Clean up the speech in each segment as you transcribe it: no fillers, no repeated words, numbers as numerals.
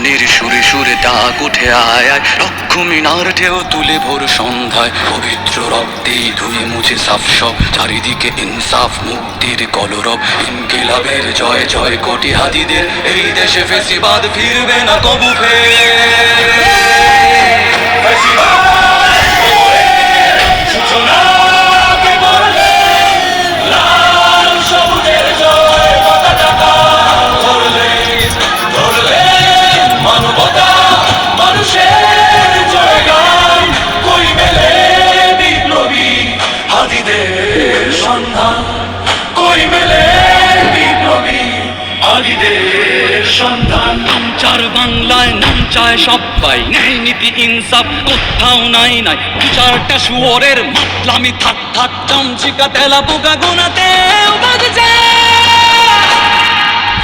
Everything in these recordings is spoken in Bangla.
গানের সুরে সুরে ডাক উঠে আয় আয়, লক্ষ মিনার ঢেউ তুলে ভোর সন্ধ্যায়, পবিত্র রক্তে ধুয়ে মুছে সাফ সব, চারিদিকে ইনসাফ মুক্তির কলরব, ইনকিলাবের জয় জয় কোটি হাদিদের, এই দেশে ফেসিবাদ ফিরবে না কবু ফের। চার বাংলায় নাম চায় সবাই, ন্যায় নীতি ইনসাফ কোথাও নাই নাই, বিচারটা শুয়োরের মাতলামি থাক থাক, চামচিকা তেলা পোকা গোনাতে বাজছে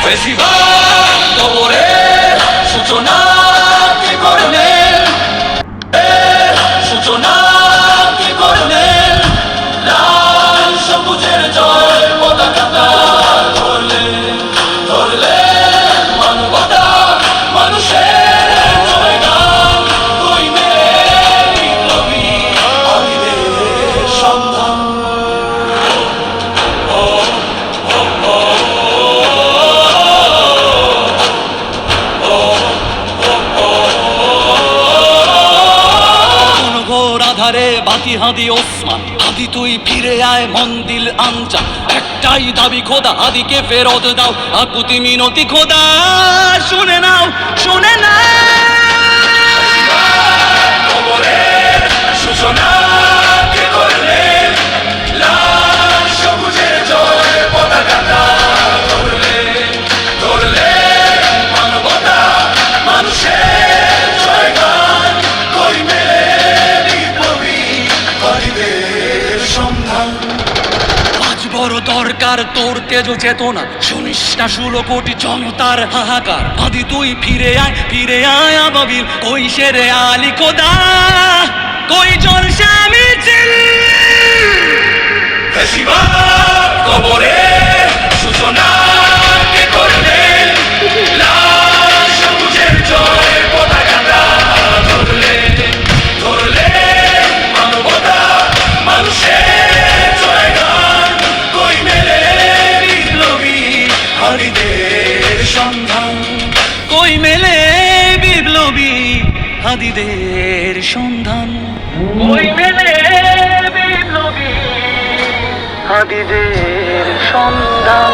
ফেসিবাদ কবরের সূচনা কে করলেন, সূচনা কে করলেন, লাল সবুজের জয় পতাকা ধরলেন, ধরলেন মানবতা মানুষের জয়গান, কই মেলে বিপ্লবী আদিদের সন্ধান। আধারে বাতি হাদি ওসমান, হাদি তুই ফিরে আয় মন দিল আনচা, একটাই দাবি খোদা হাদিকে ফেরত দাও, আকুতি মিনতি খোদা শুনে নাও, শুনে নাও। সূচনা কে করলেন, লাল সবুজের জয় পতাকা ধরলেন, ধরলেন মানবতা মানুষের জয়গান, কই মেলে বিপ্লবী আদিদের সন্ধান। আজ বড় দরকার তোর তেজ চেতনা, শুনিস না 16 কোটি জনতার হাহাকার, আদি তুই ফিরে আয় আবাবিল, কই শেরে আলী খোদা, কই জলসা মিছিল, ফেসিবাদ কবরের সূচনা কে করলেন, লাল সবুজের জয় পতাকা ধরলেন, ধরলেন মানবতা মানুষের জয়গান, কই মেলে বিপ্লবী হাদিদের সন্ধান, কই মেলে বিপ্লবী হাদিদের সন্ধান, কই মেলে বিপ্লবী হাদিদের সন্ধান।